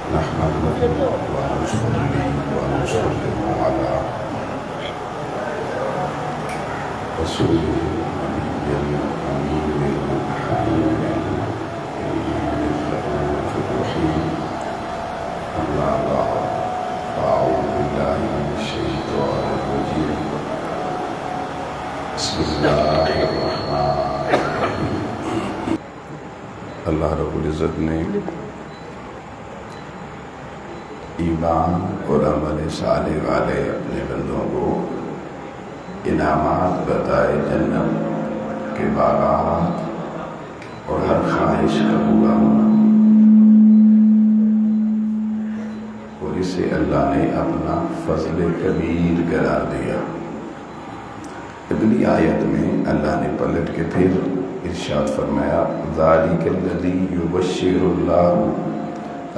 نحمده ونصلي ونسلم على رسوله النبي الأمين الحبيب الرؤوف الرحيم. أما بعد فأعوذ بالله من الشيطان الرجيم. بسم الله الرحمن الرحيم. اللہ رب العزت نے ایمان اور عمل صالح والے اپنے بندوں کو انعامات بتائے، جنت کے باغات اور ہر خواہش کا پورا ہونا، اور اسے اللہ نے اپنا فضل کبیر قرار دیا۔ اگلی آیت میں اللہ نے پلٹ کے پھر ارشاد فرمایا ذالک الذی یبشر اللہ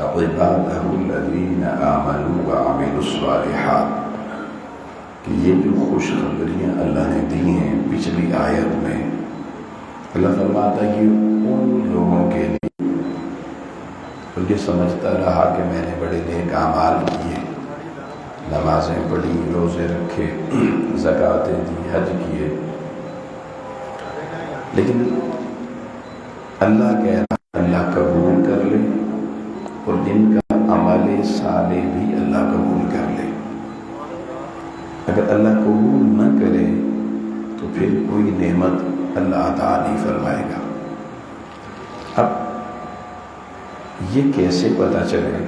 عبادہ الذین آمنوا وعملوا الصالحات، کہ یہ جو خوشخبریاں اللہ نے دی ہیں پچھلی آیت میں، اللہ فرماتا ہے کہ ان لوگوں کے لیے جو یہ سمجھتا رہا کہ میں نے بڑے نیک اعمال کیے، نمازیں پڑھی، روزے رکھے، زکوٰۃیں دی، حج کیے، لیکن اللہ کہہ رہا اللہ قبول کر لے، اور جن کا عمل صالح بھی اللہ قبول کر لے۔ اگر اللہ قبول نہ کرے تو پھر کوئی نعمت اللہ عطا نہیں فرمائے گا۔ اب یہ کیسے پتہ چلے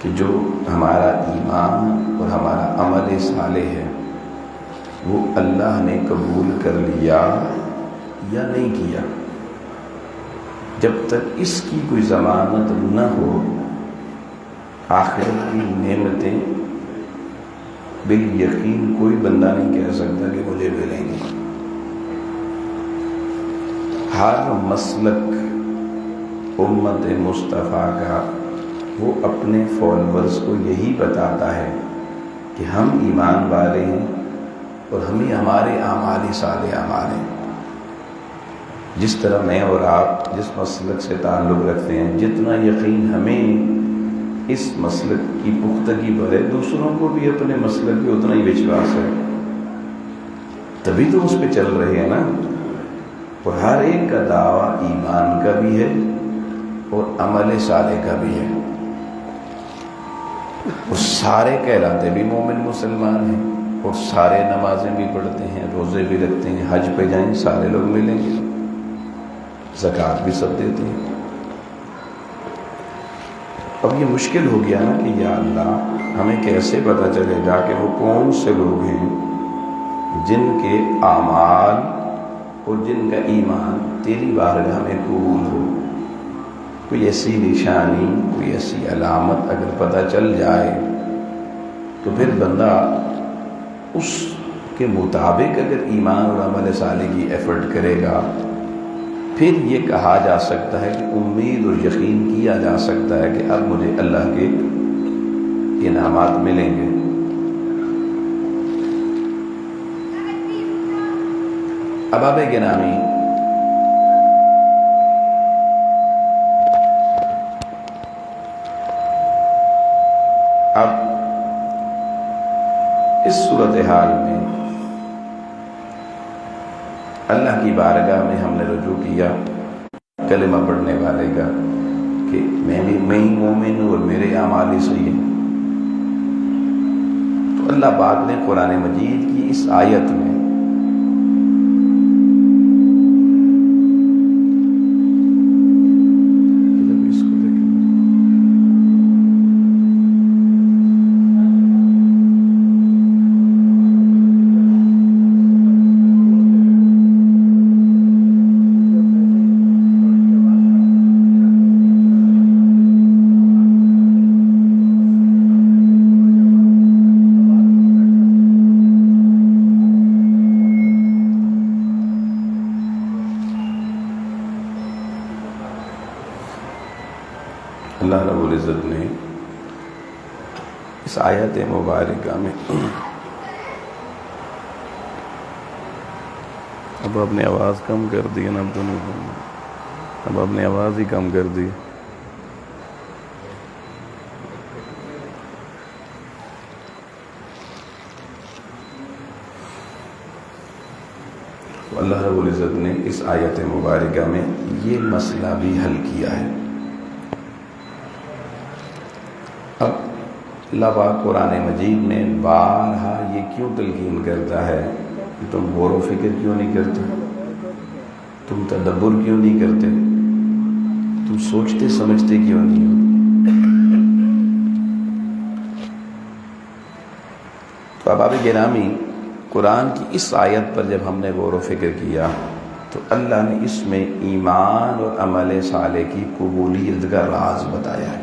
کہ جو ہمارا ایمان اور ہمارا عمل صالح ہے وہ اللہ نے قبول کر لیا یا نہیں کیا؟ جب تک اس کی کوئی ضمانت نہ ہو، آخرت کی نعمتیں بالیقین کوئی بندہ نہیں کہہ سکتا کہ مجھے ملیں گی۔ ہر مسلک امت مصطفیٰ کا وہ اپنے فالورز کو یہی بتاتا ہے کہ ہم ایمان والے ہیں اور ہمیں ہمارے اعمال صالح اعمال ہیں۔ جس طرح میں اور آپ جس مسلک سے تعلق رکھتے ہیں، جتنا یقین ہمیں اس مسلک کی پختگی پر ہے، دوسروں کو بھی اپنے مسلک پہ اتنا ہی وشواس ہے، تبھی تو اس پہ چل رہے ہیں نا۔ اور ہر ایک کا دعویٰ ایمان کا بھی ہے اور عمل صالح کا بھی ہے، اور سارے کہلاتے بھی مومن مسلمان ہیں، اور سارے نمازیں بھی پڑھتے ہیں، روزے بھی رکھتے ہیں، حج پہ جائیں سارے لوگ ملیں گے، زکوٰۃ بھی سب دیتے ہیں۔ اب یہ مشکل ہو گیا نا کہ یا اللہ ہمیں کیسے پتہ چلے گا کہ وہ کون سے لوگ ہیں جن کے اعمال اور جن کا ایمان تیری بارگاہ میں قبول ہو؟ کوئی ایسی نشانی، کوئی ایسی علامت اگر پتہ چل جائے تو پھر بندہ اس کے مطابق اگر ایمان اور عمل صالح کی ایفرٹ کرے گا، پھر یہ کہا جا سکتا ہے کہ امید اور یقین کیا جا سکتا ہے کہ اب مجھے اللہ کے انعامات ملیں گے۔ احباب گرامی، اب اس صورتحال میں اللہ کی بارگاہ میں ہم نے رجوع کیا کلمہ پڑھنے والے کا کہ میں ہی مومن ہوں اور میرے اعمال صحیح ہیں، تو اللہ پاک نے قرآن مجید کی اس آیت میں اللہ رب العزت نے اس آیت مبارکہ میں اب آپ نے آواز کم کر دی نا، اب آپ نے آواز ہی کم کر دی۔ اللہ رب العزت نے اس آیت مبارکہ میں یہ مسئلہ بھی حل کیا ہے۔ اب اللہ پاک قرآن مجید میں بارہا یہ کیوں تلقین کرتا ہے کہ تم غور و فکر کیوں نہیں کرتے، تم تدبر کیوں نہیں کرتے، تم سوچتے سمجھتے کیوں نہیں ہو؟ تو احباب گرامی، قرآن کی اس آیت پر جب ہم نے غور و فکر کیا تو اللہ نے اس میں ایمان اور عمل صالح کی قبولیت کا راز بتایا ہے۔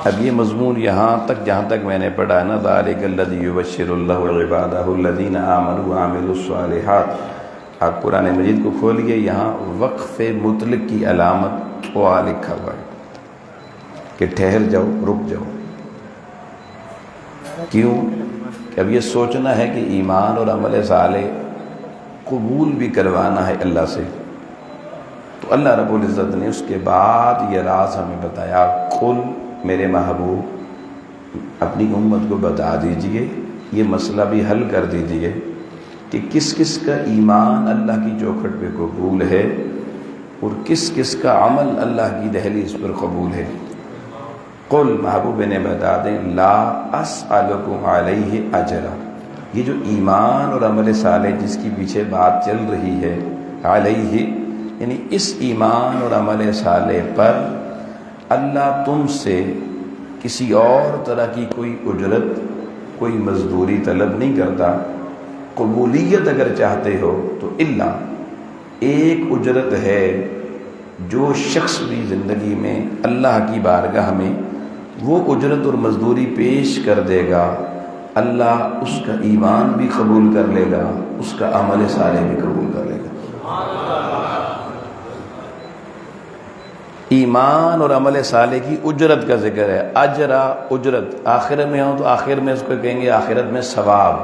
اب یہ مضمون یہاں تک جہاں تک میں نے پڑھا نا، ذالک الذی یبشر اللہ عبادہ الذین آمنوا وعملوا الصالحات، آپ قرآن مجید کو کھولیے، یہاں وقف مطلق کی علامت وا لکھا ہوا ہے کہ ٹھہر جاؤ، رک جاؤ۔ کیوں کہ اب یہ سوچنا ہے کہ ایمان اور عمل صالح قبول بھی کروانا ہے اللہ سے، تو اللہ رب العزت نے اس کے بعد یہ راز ہمیں بتایا، قل میرے محبوب اپنی امت کو بتا دیجئے، یہ مسئلہ بھی حل کر دیجئے کہ کس کس کا ایمان اللہ کی چوکھٹ پہ قبول ہے اور کس کس کا عمل اللہ کی دہلیز پر قبول ہے۔ قل محبوب نے بتا دیں، لا اسألکم علیہ اجرا، یہ جو ایمان اور عمل صالح جس کی پیچھے بات چل رہی ہے، علیہ یعنی اس ایمان اور عمل صالح پر اللہ تم سے کسی اور طرح کی کوئی اجرت، کوئی مزدوری طلب نہیں کرتا۔ قبولیت اگر چاہتے ہو تو اللہ ایک اجرت ہے جو شخص بھی زندگی میں اللہ کی بارگاہ میں وہ اجرت اور مزدوری پیش کر دے گا، اللہ اس کا ایمان بھی قبول کر لے گا، اس کا عمل صالح بھی قبول کر لے گا۔ ایمان اور عمل صالح کی اجرت کا ذکر ہے، اجرا اجرت، آخرت میں ہو تو آخر میں اس کو کہیں گے آخرت میں ثواب،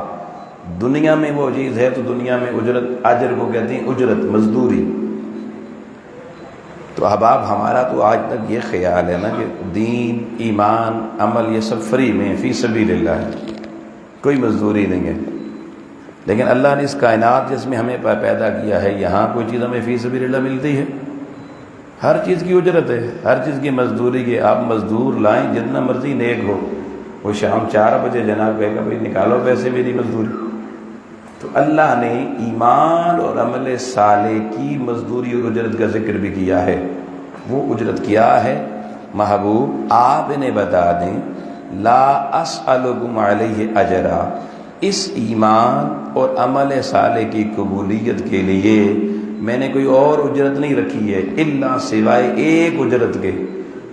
دنیا میں وہ چیز ہے تو دنیا میں اجرت، اجر کو کہتے ہیں اجرت، مزدوری۔ تو احباب ہمارا تو آج تک یہ خیال ہے نا کہ دین، ایمان، عمل یہ سب فری میں فی سبیل اللہ ہے، کوئی مزدوری نہیں ہے۔ لیکن اللہ نے اس کائنات جس میں ہمیں پیدا کیا ہے، یہاں کوئی چیز ہمیں فی سبیل اللہ ملتی ہے؟ ہر چیز کی اجرت ہے، ہر چیز کی مزدوری کی۔ آپ مزدور لائیں جتنا مرضی نیک ہو، وہ شام 4 بجے جناب کہے گا بھائی نکالو پیسے میری مزدوری۔ تو اللہ نے ایمان اور عمل صالح کی مزدوری اور اجرت کا ذکر بھی کیا ہے۔ وہ اجرت کیا ہے محبوب آپ انہیں بتا دیں، لا اسألکم علیہ اجرا، اس ایمان اور عمل صالح کی قبولیت کے لیے میں نے کوئی اور اجرت نہیں رکھی ہے الا سوائے ایک اجرت کے۔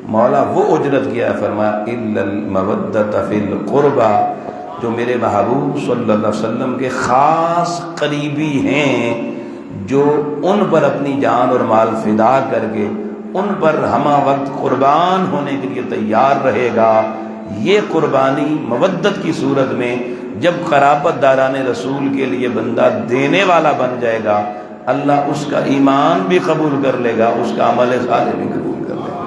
مولا وہ اجرت کیا ہے، فرمایا الا المودۃ فی القربى، جو میرے محبوب صلی اللہ علیہ وسلم کے خاص قریبی ہیں، جو ان پر اپنی جان اور مال فدا کر کے ان پر ہمہ وقت قربان ہونے کے لیے تیار رہے گا۔ یہ قربانی مودت کی صورت میں جب قرابت داران رسول کے لیے بندہ دینے والا بن جائے گا، اللہ اس کا ایمان بھی قبول کر لے گا، اس کا عمل صالح بھی قبول کر لے گا۔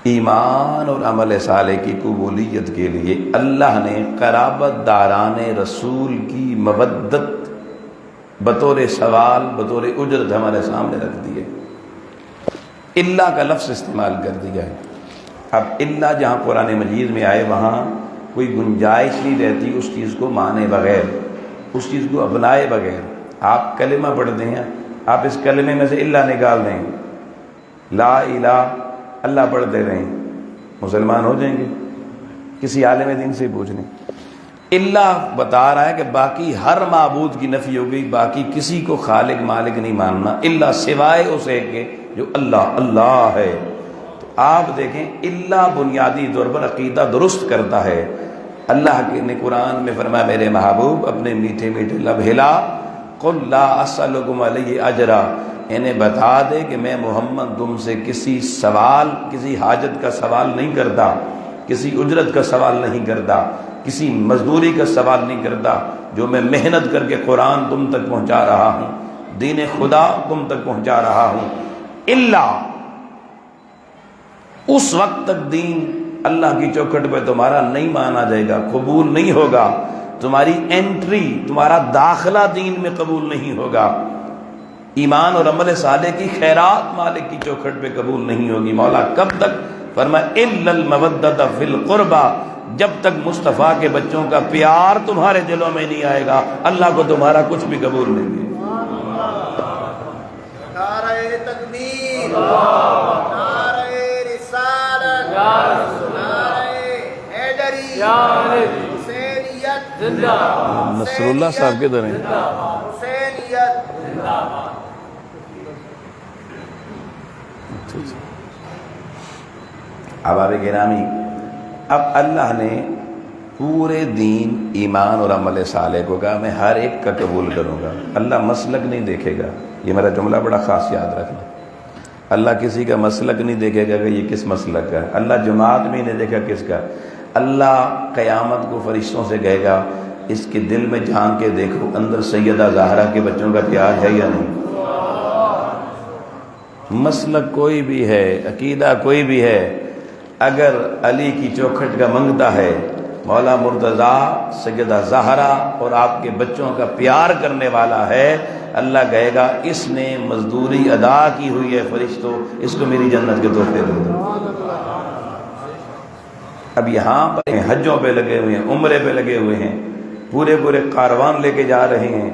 ایمان اور عمل صالح کی قبولیت کے لیے اللہ نے قرابت داران رسول کی مودت بطور سوال، بطور اجرت ہمارے سامنے رکھ دی ہے۔ اللہ کا لفظ استعمال کر دیا ہے۔ اب اللہ جہاں قرآن مجید میں آئے وہاں کوئی گنجائش نہیں رہتی اس چیز کو مانے بغیر، اس چیز کو اپنائے بغیر۔ آپ کلمہ پڑھ دیں، آپ اس کلمے میں سے اللہ نکال دیں، لا الہ اللہ پڑھتے رہیں، مسلمان ہو جائیں گے؟ کسی عالم دین سے پوچھ لیں۔ اللہ بتا رہا ہے کہ باقی ہر معبود کی نفی ہو گئی، باقی کسی کو خالق مالک نہیں ماننا اللہ سوائے اسے کہ جو اللہ اللہ ہے۔ تو آپ دیکھیں اللہ بنیادی طور پر عقیدہ درست کرتا ہے۔ اللہ نے قرآن میں فرمایا میرے محبوب اپنے میٹھے میٹھے لب ہلا، قل لا اسألکم علیہ اجرا، انہیں بتا دے کہ میں محمد تم سے کسی سوال، کسی حاجت کا سوال نہیں کرتا، کسی اجرت کا سوال نہیں کرتا، کسی مزدوری کا سوال نہیں کرتا۔ جو میں محنت کر کے قرآن تم تک پہنچا رہا ہوں، دین خدا تم تک پہنچا رہا ہوں، اللہ اس وقت تک دین اللہ کی چوکھٹ پہ تمہارا نہیں مانا جائے گا، قبول نہیں ہوگا، تمہاری انٹری، تمہارا داخلہ دین میں قبول نہیں ہوگا، ایمان اور عمل صالح کی خیرات مالک کی چوکھٹ پہ قبول نہیں ہوگی۔ مولا کب تک؟ فرمایا الا المودۃ فی القربى، جب تک مصطفیٰ کے بچوں کا پیار تمہارے دلوں میں نہیں آئے گا اللہ کو تمہارا کچھ بھی قبول نہیں ہے۔ نعرہ تکبیر، نعرہ رسالت، نعرہ حیدری، حسینیت زندہ باد، نصر اللہ صاحب کے در ہیں، حسینیت زندہ باد۔ احباب گرامی، اب اللہ نے پورے دین، ایمان اور عمل صالح کو کہا میں ہر ایک کا قبول کروں گا۔ اللہ مسلک نہیں دیکھے گا، یہ میرا جملہ بڑا خاص یاد رکھنا۔ اللہ کسی کا مسلک نہیں دیکھے گا کہ یہ کس مسلک کا ہے، اللہ جماعت میں نہیں دیکھا کس کا۔ اللہ قیامت کو فرشتوں سے کہے گا اس کے دل میں جھانک کے دیکھو اندر سیدہ زہرا کے بچوں کا پیار ہے یا نہیں۔ مسلک کوئی بھی ہے، عقیدہ کوئی بھی ہے، اگر علی کی چوکھٹ کا منگتا ہے، مولا مرتضیٰ، سیدہ زہرا اور آپ کے بچوں کا پیار کرنے والا ہے، اللہ کہے گا اس نے مزدوری ادا کی ہوئی ہے فرشتوں، اس کو میری جنت کے تحفے دے دو۔ اب یہاں پر حجوں پہ لگے ہوئے ہیں، عمرے پہ لگے ہوئے ہیں، پورے پورے کاروان لے کے جا رہے ہیں،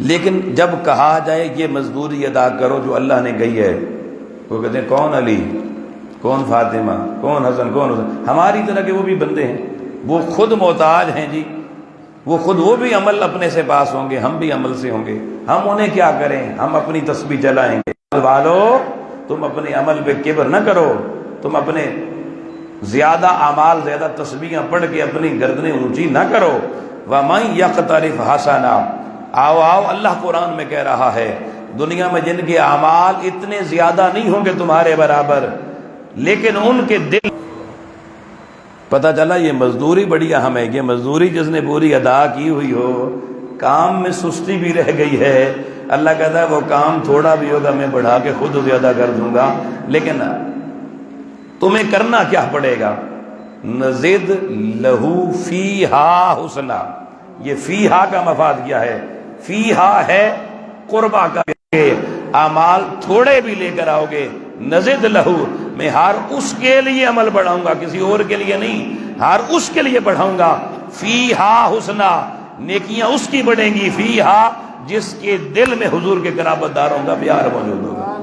لیکن جب کہا جائے یہ مزدوری ادا کرو جو اللہ نے کہی ہے، وہ کہتے ہیں کون علی، کون فاطمہ، کون حسن، کون حسن۔ ہماری طرح کے وہ بھی بندے ہیں، وہ خود محتاج ہیں جی، وہ بھی عمل اپنے سے پاس ہوں گے، ہم بھی عمل سے ہوں گے، ہم انہیں کیا کریں، ہم اپنی تسبیح چلائیں گے۔ والو تم اپنے عمل پہ کبر نہ کرو، تم اپنے زیادہ اعمال، زیادہ تسبیحاں پڑھ کے اپنی گردنیں اونچی نہ کرو۔ وَمَن يَقْتَرِفْ حَسَنًا، آؤ اللہ قرآن میں کہہ رہا ہے دنیا میں جن کے اعمال اتنے زیادہ نہیں ہوں گے تمہارے برابر، لیکن ان کے دل، پتہ چلا یہ مزدوری بڑی اہم ہے، یہ مزدوری جس نے پوری ادا کی ہوئی ہو، کام میں سستی بھی رہ گئی ہے، اللہ کہتا ہے وہ کام تھوڑا بھی ہوگا میں بڑھا کے خود زیادہ کر دوں گا، لیکن تمہیں کرنا کیا پڑے گا؟ نزد لہو فیہا حسنا۔ یہ فیہا کا مفاد کیا ہے؟ فیہا ہے قربہ کا، اعمال تھوڑے بھی لے کر آؤ گے، نزد لہو، میں ہر اس کے لیے عمل بڑھاؤں گا، کسی اور کے لیے نہیں، ہر اس کے لیے بڑھاؤں گا۔ فیہا حسنا، نیکیاں اس کی بڑھیں گی، فیہا جس کے دل میں حضور کے قرابت داروں کا پیار موجود ہوگا۔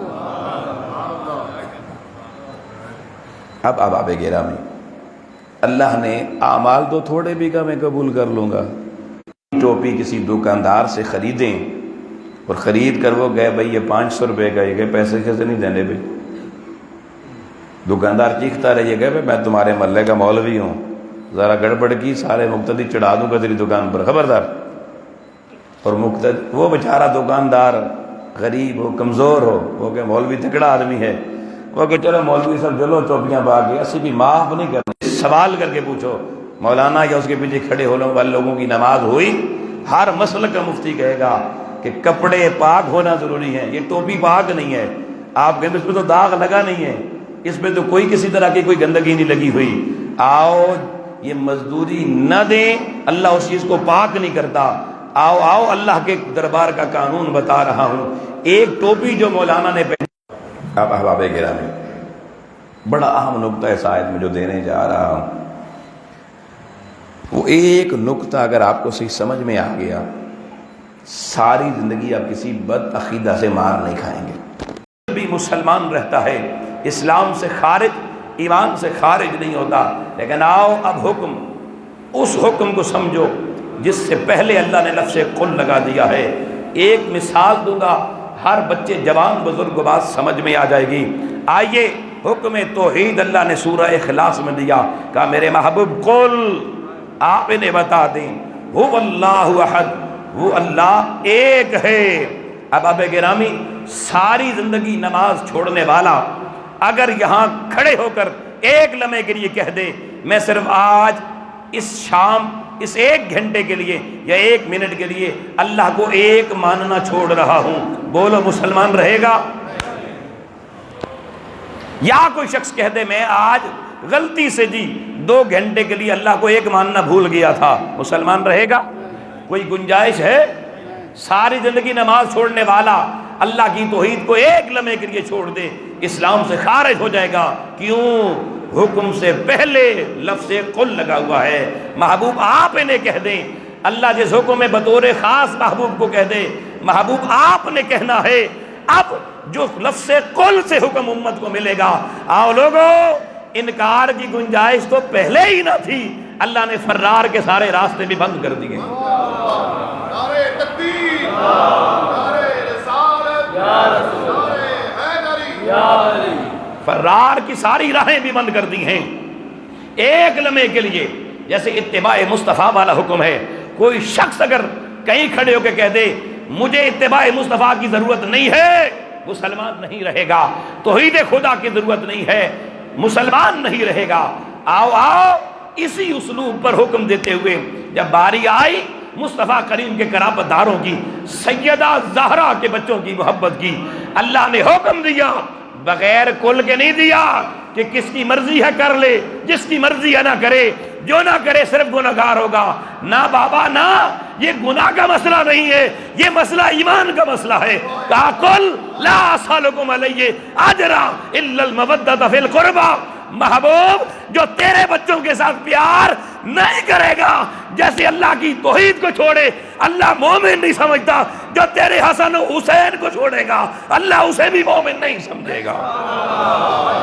اب احباب گرامی، اللہ نے اعمال تو تھوڑے بھی کا میں قبول کر لوں گا۔ ٹوپی کسی دکاندار سے خریدیں اور خرید کر وہ گئے بھائی یہ 500 روپے کا، یہ گئے پیسے کیسے نہیں دینے بھائی، دکاندار چیختا رہے، یہ گئے بھائی میں تمہارے محلے کا مولوی ہوں، ذرا گڑبڑ کی سارے مقتدی چڑھا دوں گا تیری دکان پر، خبردار۔ اور وہ بیچارہ دکاندار غریب ہو، کمزور ہو، وہ کہ مولوی تکڑا آدمی ہے، وہ کہ چلو مولوی صاحب چلو ٹوپیاں پا کے، اسی بھی معاف نہیں کرنا، سوال کر کے پوچھو مولانا یا اس کے پیچھے کھڑے ہونے والے لوگوں کی نماز ہوئی؟ ہر مسلک کا مفتی کہے گا کہ کپڑے پاک ہونا ضروری ہے، یہ ٹوپی پاک نہیں ہے، آپ کہتے اس پہ تو داغ لگا نہیں ہے، اس پہ تو کوئی کسی طرح کی کوئی گندگی نہیں لگی ہوئی، آؤ یہ مزدوری نہ دیں، اللہ اس چیز کو پاک نہیں کرتا، آؤ اللہ کے دربار کا قانون بتا رہا ہوں۔ ایک ٹوپی جو مولانا نے پہنی، اب احباب گرامی بڑا اہم نقطہ اس آیت میں جو دینے جا رہا ہوں، وہ ایک نقطہ اگر آپ کو صحیح سمجھ میں آ گیا، ساری زندگی آپ کسی بد عقیدہ سے مار نہیں کھائیں گے۔ بھی مسلمان رہتا ہے، اسلام سے خارج، ایمان سے خارج نہیں ہوتا، لیکن آؤ اب حکم، اس حکم کو سمجھو جس سے پہلے اللہ نے لفظ قل لگا دیا ہے۔ ایک مثال دوں گا، ہر بچے جوان بزرگ کو بات سمجھ میں آ جائے گی۔ آئیے حکم توحید اللہ نے سورہ اخلاص میں دیا، کہا میرے محبوب قل، آپ انہیں بتا دیں، هو اللہ احد، وہ اللہ ایک ہے۔ اب اب گرامی ساری زندگی نماز چھوڑنے والا اگر یہاں کھڑے ہو کر ایک لمحے کے لیے کہہ دے میں صرف آج اس شام اس 1 گھنٹے کے لیے یا 1 منٹ کے لیے اللہ کو ایک ماننا چھوڑ رہا ہوں، بولو مسلمان رہے گا؟ یا کوئی شخص کہہ دے میں آج غلطی سے جی 2 گھنٹے کے لیے اللہ کو ایک ماننا بھول گیا تھا، مسلمان رہے گا؟ کوئی گنجائش ہے؟ ساری زندگی نماز چھوڑنے والا اللہ کی توحید کو ایک لمحے کے لیے چھوڑ دے، اسلام سے خارج ہو جائے گا۔ کیوں؟ حکم سے پہلے لفظ قل لگا ہوا ہے۔ محبوب آپ انہیں کہہ دیں، اللہ جس حکم میں بطور خاص محبوب کو کہہ دے، محبوب آپ نے کہنا ہے۔ اب جو لفظ قل سے حکم امت کو ملے گا، آؤ لوگو، انکار کی گنجائش تو پہلے ہی نہ تھی، اللہ نے فرار کے سارے راستے بھی بند کر دیے۔ نعرہ تکبیر، نعرہ رسالت، نعرہ حیدری، فرار کی ساری راہیں بھی بند کر دی ہیں ایک لمحے کے لیے۔ جیسے اتباع مصطفیٰ والا حکم ہے، کوئی شخص اگر کہیں کھڑے ہو کے کہہ دے مجھے اتباع مصطفیٰ کی ضرورت نہیں ہے، مسلمان نہیں رہے گا۔ توحید خدا کی ضرورت نہیں ہے، مسلمان نہیں رہے گا۔ آؤ آؤ، اسی اسلوب پر حکم دیتے ہوئے جب باری آئی مصطفیٰ کریم کے قرابت داروں کی، سیدہ زہرا کے بچوں کی محبت کی، اللہ نے حکم دیا، بغیر کل کے نہیں دیا کہ کس کی مرضی ہے کر لے، جس کی مرضی ہے نہ کرے، جو نہ کرے صرف گناہگار ہوگا۔ نہ بابا نہ، یہ گناہ کا مسئلہ نہیں ہے، یہ مسئلہ ایمان کا مسئلہ ہے۔ کہا قل لا اسألکم علیہ اجرا الا المودۃ فی القربى، محبوب جو تیرے بچوں کے ساتھ پیار نہیں کرے گا، جیسے اللہ کی توحید کو چھوڑے اللہ مومن نہیں سمجھتا، جو تیرے حسن و حسین کو چھوڑے گا اللہ اسے بھی مومن نہیں سمجھے گا۔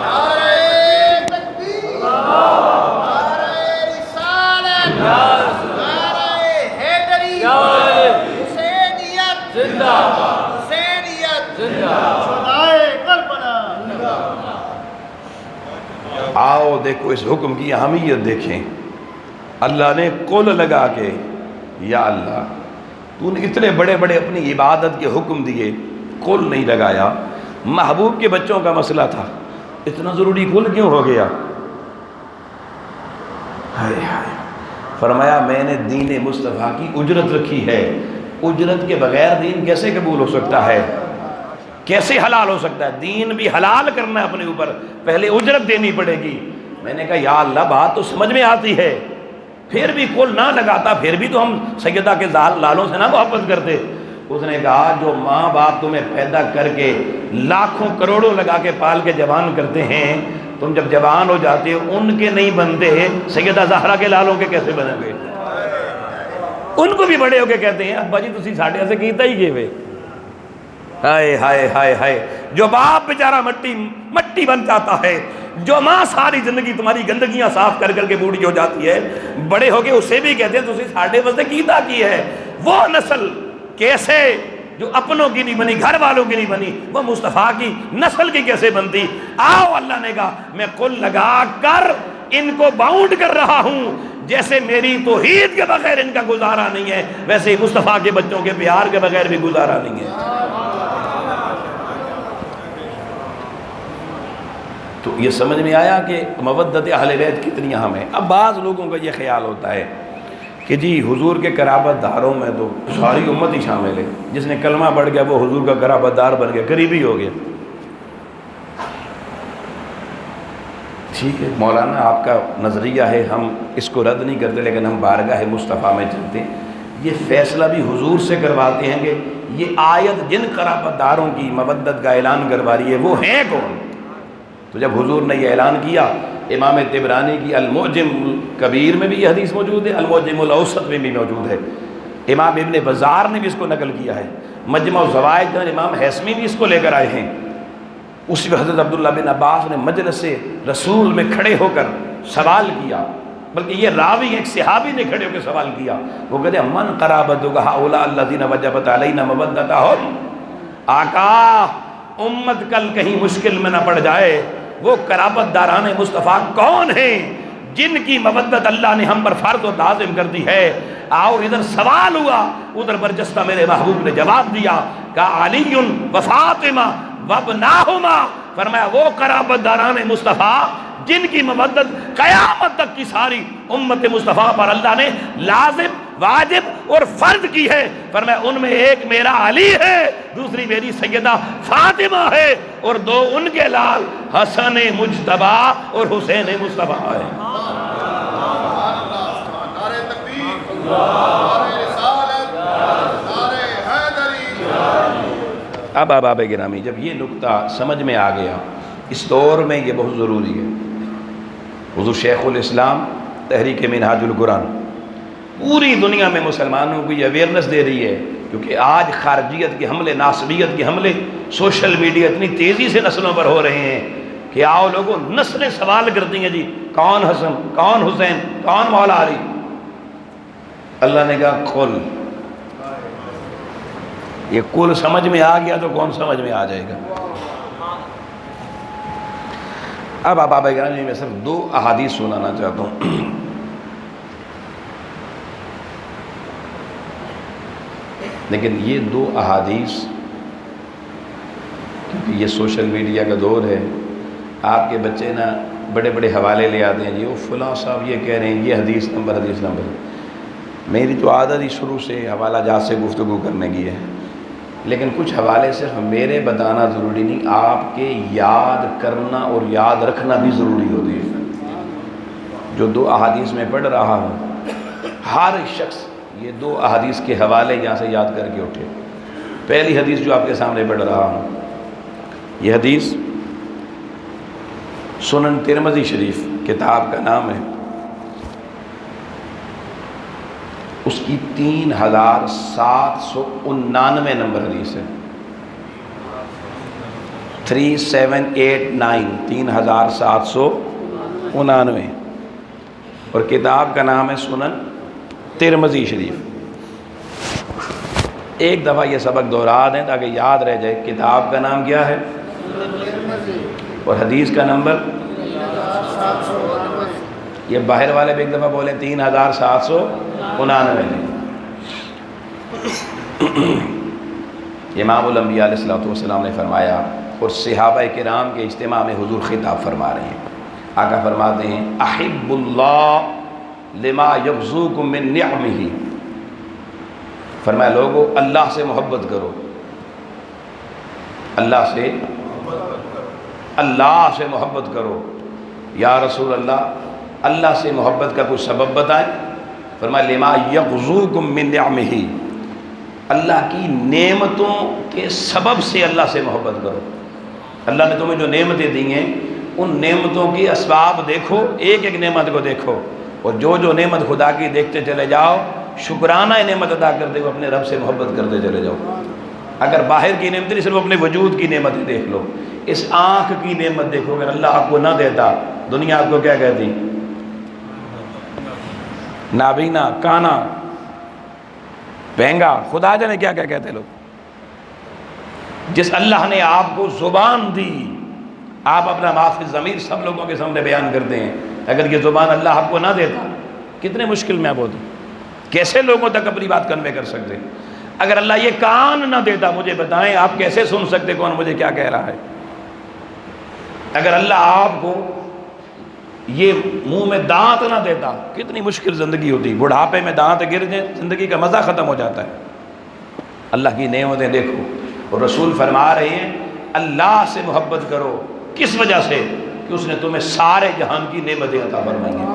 نعرہ تکبیر، نعرہ رسالت، نعرہ حیدری، حسینیت زندہ باد، حسینیت زندہ باد، شہدائے کربلا۔ آؤ دیکھو اس حکم کی اہمیت دیکھیں۔ اللہ نے قل لگا کے، یا اللہ تو نے اتنے بڑے بڑے اپنی عبادت کے حکم دیے، قل نہیں لگایا۔ محبوب کے بچوں کا مسئلہ تھا، اتنا ضروری قل کیوں ہو گیا؟ ہائے ہائے، فرمایا میں نے دین مصطفیٰ کی اجرت رکھی ہے، اجرت کے بغیر دین کیسے قبول ہو سکتا ہے، کیسے حلال ہو سکتا ہے؟ دین بھی حلال کرنا ہے اپنے اوپر، پہلے اجرت دینی پڑے گی۔ میں نے کہا یا اللہ بات تو سمجھ میں آتی ہے، پھر بھی قل نہ لگاتا، پھر بھی تو ہم سیدہ کے لالوں سے نہ محبت کرتے۔ اس نے کہا جو ماں باپ تمہیں پیدا کر کے لاکھوں کروڑوں لگا کے پال کے جوان کرتے ہیں، تم جب جوان ہو جاتے ہو ان کے نہیں بنتے، سیدہ زہرا کے لالوں کے کیسے بنیں گے؟ ان کو بھی بڑے ہو کے کہتے ہیں ابا جی تسی ساڈے سے کیتا ہی گئے وے۔ ہائے ہائے ہائے ہائے، جو باپ بیچارہ مٹی بن جاتا ہے، جو ماں ساری زندگی تمہاری گندگیاں صاف کر کر کے بوڑھی ہو جاتی ہے، بڑے ہو کے اسے بھی کہتے ہیں تسی ساڈے واسطے کیتا کی ہے۔ وہ نسل کیسے جو اپنوں کی نہیں بنی، گھر والوں کی نہیں بنی، وہ مصطفیٰ کی نسل کی کیسے بنتی؟ آؤ اللہ نے کہا میں قل لگا کر ان کو باؤنڈ کر رہا ہوں، جیسے میری توحید کے بغیر ان کا گزارا نہیں ہے، ویسے ہی مصطفیٰ کے بچوں کے پیار کے بغیر بھی گزارا نہیں ہے۔ تو یہ سمجھ میں آیا کہ مودت اہل بیت کتنی اہم ہے۔ اب بعض لوگوں کا یہ خیال ہوتا ہے کہ جی حضور کے قرابت داروں میں تو ساری امت ہی شامل ہے، جس نے کلمہ پڑھ گیا وہ حضور کا قرابت دار بن گیا، قریبی ہو گیا۔ ٹھیک ہے مولانا آپ کا نظریہ ہے، ہم اس کو رد نہیں کرتے، لیکن ہم بارگاہ مصطفیٰ میں چلتے ہیں۔ یہ فیصلہ بھی حضور سے کرواتے ہیں کہ یہ آیت جن قرابت داروں کی مودت کا اعلان کروا رہی ہے وہ ہیں کون؟ تو جب حضور نے یہ اعلان کیا، امام طبرانی کی المعجم کبیر میں بھی یہ حدیث موجود ہے، المعجم الاوسط میں بھی موجود ہے، امام ابن بزار نے بھی اس کو نقل کیا ہے، مجمع الزوائد میں امام حیثمی بھی اس کو لے کر آئے ہیں۔ اس میں حضرت عبداللہ بن عباس نے مجلس رسول میں کھڑے ہو کر سوال کیا، بلکہ یہ راوی ایک صحابی نے کھڑے ہو کے سوال کیا، وہ کہتے ہیں من قرابتک ہؤلاء الذین وجبت علینا مودتہم، آقا امت کل کہیں مشکل میں نہ پڑ جائے، وہ قرابت داران مصطفیٰ کون ہیں جن کی مودت اللہ نے ہم پر فرض و لازم کر دی ہے؟ آؤ ادھر سوال ہوا، ادھر برجستہ میرے محبوب نے جواب دیا، کہا علی و فاطمہ وابناہما، فرمایا وہ قرابت داران مصطفیٰ جن کی مودت قیامت تک کی ساری امت مصطفیٰ پر اللہ نے لازم واجب اور فرض کی ہے، فرمایا ان میں ایک میرا علی ہے، دوسری میری سیدہ فاطمہ ہے، اور دو ان کے لال حسن مجتبی اور حسین مصطفیٰ ہے۔ نعرہ تکبیر، نعرہ رسالت، نعرہ حیدری۔ اب احباب گرامی، جب یہ نکتہ سمجھ میں آ گیا، اس دور میں یہ بہت ضروری ہے۔ حضور شیخ الاسلام تحریک منہاج القرآن پوری دنیا میں مسلمانوں کو یہ اویئرنس دے رہی ہے، کیونکہ آج خارجیت کے حملے، ناصبیت کے حملے، سوشل میڈیا اتنی تیزی سے نسلوں پر ہو رہے ہیں کہ آؤ لوگوں، نسلیں سوال کرتی ہیں جی کون حسن، کون حسین، کون مولا علی؟ اللہ نے کہا کل، یہ کل سمجھ میں آ گیا تو کون سمجھ میں آ جائے گا؟ اب آپ گرامی میں صرف 2 احادیث سنانا چاہتا ہوں۔ لیکن یہ 2 احادیث، کیونکہ یہ سوشل میڈیا کا دور ہے، آپ کے بچے نا بڑے بڑے حوالے لے آتے ہیں، جی وہ فلاں صاحب یہ کہہ رہے ہیں، یہ حدیث نمبر۔ میری تو عادت ہی شروع سے حوالہ جات سے گفتگو کرنے کی ہے، لیکن کچھ حوالے صرف میرے بتانا ضروری نہیں، آپ کے یاد کرنا اور یاد رکھنا بھی ضروری ہوتی ہے۔ جو 2 احادیث میں پڑھ رہا ہوں، ہر شخص یہ 2 احادیث کے حوالے یہاں سے یاد کر کے اٹھے۔ پہلی حدیث جو آپ کے سامنے پڑھ رہا ہوں، یہ حدیث سنن ترمذی شریف کتاب کا نام ہے، اس کی 3799 نمبر حدیث ہے، 3789، 3799، اور کتاب کا نام ہے سنن ترمذی شریف۔ ایک دفعہ یہ سبق دہرا دیں تاکہ یاد رہ جائے، کتاب کا نام کیا ہے اور حدیث کا نمبر؟ یہ باہر والے بھی ایک دفعہ بولیں، 3799۔ امام الانبیاء علیہ السلام نے فرمایا، اور صحابہ کرام کے اجتماع میں حضور خطاب فرما رہے ہیں، آقا فرماتے ہیں احب اللہ لما یغزوکم من نعمہ، فرمایا لوگو اللہ سے محبت کرو، اللہ سے محبت کرو۔ یا رسول اللہ سے محبت کا کوئی سبب بتائیں؟ فرمایا لما یغزوکم من نعمہ، اللہ کی نعمتوں کے سبب سے اللہ سے محبت کرو۔ اللہ نے تمہیں جو نعمتیں دی ہیں، ان نعمتوں کی اسباب دیکھو، ایک ایک نعمت کو دیکھو، اور جو نعمت خدا کی دیکھتے چلے جاؤ، شکرانہ نعمت ادا کرتے ہوئے اپنے رب سے محبت کرتے چلے جاؤ۔ اگر باہر کی نعمت نہیں، صرف اپنے وجود کی نعمتیں دیکھ لو، اس آنکھ کی نعمت دیکھو، اگر اللہ آپ کو نہ دیتا، دنیا آپ کو کیا کہتی؟ نابینا، کانا، بہنگا، خدا جانے کیا کیا کہتے لوگ۔ جس اللہ نے آپ کو زبان دی، آپ اپنا معافی ضمیر سب لوگوں کے سامنے بیان کرتے ہیں، اگر یہ زبان اللہ آپ کو نہ دیتا، کتنے مشکل میں آپ ہوتے، کیسے لوگوں تک اپنی بات کنوے کر سکتے؟ اگر اللہ یہ کان نہ دیتا، مجھے بتائیں آپ کیسے سن سکتے کون مجھے کیا کہہ رہا ہے؟ اگر اللہ آپ کو یہ منہ میں دانت نہ دیتا، کتنی مشکل زندگی ہوتی، بڑھاپے میں دانت گر جائیں، زندگی کا مزہ ختم ہو جاتا ہے۔ اللہ کی نعمتیں دیکھو، اور رسول فرما رہے ہیں اللہ سے محبت کرو، کس وجہ سے؟ کہ اس نے تمہیں سارے جہان کی نعمتیں عطا فرمائی ہیں،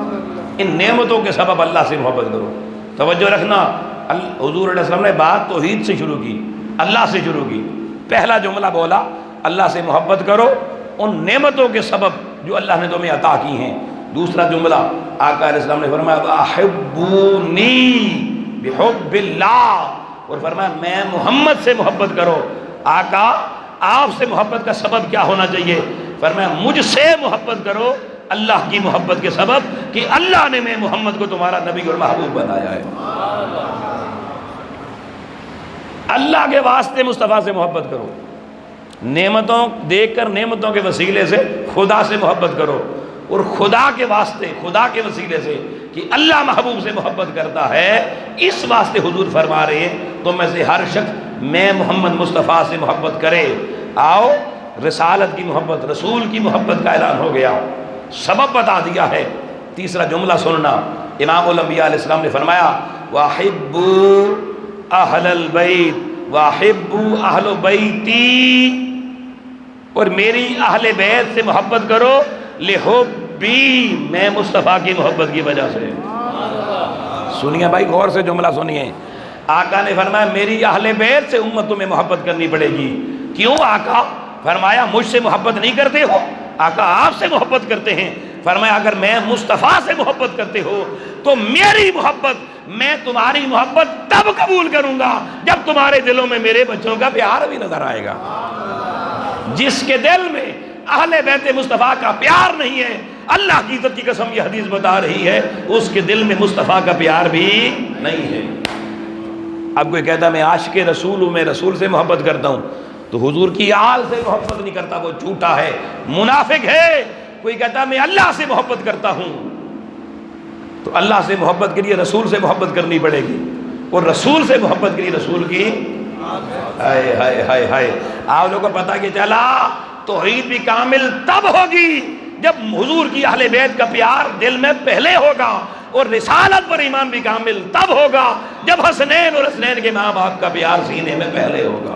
ان نعمتوں کے سبب اللہ سے محبت کرو۔ توجہ رکھنا، حضور علیہ السلام نے بات توحید سے شروع کی، اللہ سے شروع کی۔ پہلا جملہ بولا اللہ سے محبت کرو ان نعمتوں کے سبب جو اللہ نے تمہیں عطا کی ہیں۔ دوسرا جملہ آقا علیہ السلام نے فرمایا احبونی بحب اللہ، اور فرمایا میں محمد سے محبت کرو۔ آقا آپ سے محبت کا سبب کیا ہونا چاہیے؟ فرمایا مجھ سے محبت کرو اللہ کی محبت کے سبب، کہ اللہ نے میں محمد کو تمہارا نبی اور محبوب بنایا ہے۔ اللہ کے واسطے مصطفیٰ سے محبت کرو، نعمتوں دیکھ کر نعمتوں کے وسیلے سے خدا سے محبت کرو، اور خدا کے واسطے، خدا کے وسیلے سے کہ اللہ محبوب سے محبت کرتا ہے، اس واسطے حضور فرما رہے ہیں تم میں سے ہر شخص میں محمد مصطفیٰ سے محبت کرے۔ آؤ رسالت کی محبت، رسول کی محبت کا اعلان ہو گیا، سبب بتا دیا ہے۔ تیسرا جملہ سننا، امام الانبیاء علیہ السلام نے فرمایا وَأَحِبُّوا أَهْلَ الْبَيْتِ وَأَحِبُّوا أَهْلَ بَيْتِي، اور میری اہل بیت سے محبت کرو، لِحُبِّي، میں مصطفیٰ کی محبت کی وجہ سے۔ سنیے بھائی غور سے جملہ سنیے، آقا نے فرمایا میری اہل بیت سے امت تمہیں محبت کرنی پڑے گی۔ کیوں آقا؟ فرمایا مجھ سے محبت نہیں کرتے ہو؟ آقا آپ سے محبت کرتے ہیں۔ فرمایا اگر میں مصطفیٰ سے محبت کرتے ہو تو میری محبت، میں تمہاری محبت تب قبول کروں گا جب تمہارے دلوں میں میرے بچوں کا پیار بھی نظر آئے گا۔ جس کے دل میں اہل بیت مصطفیٰ کا پیار نہیں ہے، اللہ کی عزت کی قسم یہ حدیث بتا رہی ہے، اس کے دل میں مصطفیٰ کا پیار بھی نہیں ہے۔ اب کوئی کہتا میں عاشق رسول ہوں، میں رسول سے محبت کرتا ہوں، تو حضور کی آل سے محبت نہیں کرتا، وہ جھوٹا ہے، منافق ہے۔ کوئی کہتا میں اللہ سے محبت کرتا ہوں، تو اللہ سے محبت کے لیے رسول سے محبت کرنی پڑے گی، اور رسول سے محبت کے لیے رسول کی ہائے ہائے ہائے ہائے۔ آپ لوگوں کو پتہ کہ چلا توحید بھی کامل تب ہوگی جب حضور کی اہل بیت کا پیار دل میں پہلے ہوگا، اور رسالت پر ایمان بھی کامل تب ہوگا جب حسنین اور حسنین کے ماں باپ کا پیار سینے میں پہلے ہوگا۔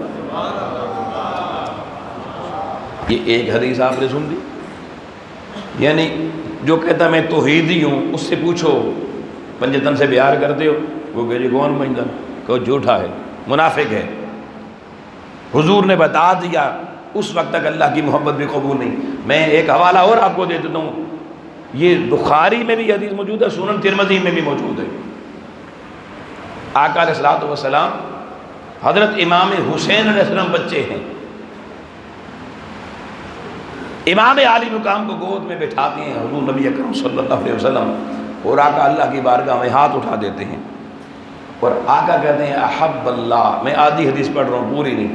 یہ ایک حدیث آپ نے سن دی، یعنی جو کہتا میں توحیدی ہوں اس سے پوچھو پنجتن سے پیار کرتے ہو، وہ کہ جی کون پنجتن، کہ جھوٹا ہے، منافق ہے۔ حضور نے بتا دیا، اس وقت تک اللہ کی محبت بھی قبول نہیں۔ میں ایک حوالہ اور آپ کو دے دیتا ہوں، یہ بخاری میں بھی حدیث موجود ہے، سنن ترمذی میں بھی موجود ہے۔ آقا علیہ الصلوۃ والسلام حضرت امام حسین علیہ السلام بچے ہیں، امام عالی مقام کو گود میں بٹھاتے ہیں حضور نبی اکرم صلی اللہ علیہ وسلم، اور آقا اللہ کی بارگاہ میں ہاتھ اٹھا دیتے ہیں، اور آقا کہتے ہیں احب اللہ، میں آدھی حدیث پڑھ رہا ہوں پوری نہیں،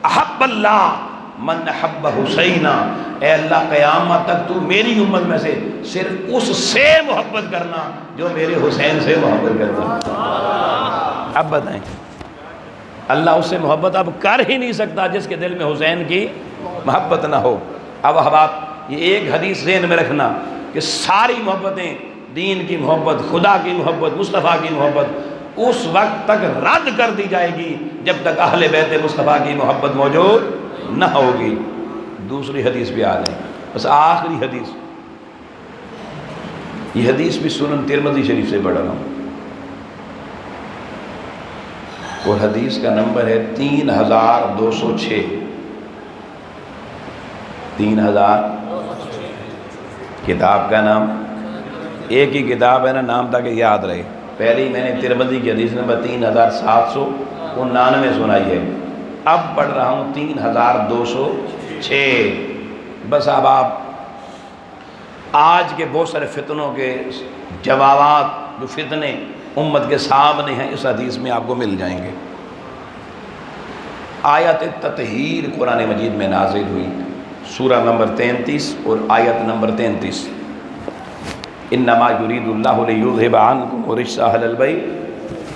احب اللہ من احب حسینہ، اے اللہ قیامت تک تو میری امت میں سے صرف اس سے محبت کرنا جو میرے حسین سے محبت کرتا ہے۔ اب بتائیں، اللہ اس سے محبت اب کر ہی نہیں سکتا جس کے دل میں حسین کی محبت نہ ہو۔ اب آپ یہ ایک حدیث ذہن میں رکھنا کہ ساری محبتیں، دین کی محبت، خدا کی محبت، مصطفیٰ کی محبت، اس وقت تک رد کر دی جائے گی جب تک اہل بیت مصطفیٰ کی محبت موجود نہ ہوگی۔ دوسری حدیث بھی آ جائے، بس آخری حدیث، یہ حدیث بھی سنن ترمذی شریف سے پڑھ رہا ہوں، اور حدیث کا نمبر ہے 3206، 3000 کتاب کا نام، ایک ہی کتاب ہے نا، نام تاکہ یاد رہے۔ پہلی میں نے ترمذی کی حدیث نمبر 3799 سنائی ہے، اب پڑھ رہا ہوں 3206۔ بس اب آپ آج کے بہت سارے فتنوں کے جوابات، جو فتنے امت کے سامنے ہیں، اس حدیث میں آپ کو مل جائیں گے۔ آیت تطہیر قرآن مجید میں نازل ہوئی، سورہ نمبر 33 اور آیت نمبر 33، انما یرید اللہ لیذھب عنکم الرجس اہل البیت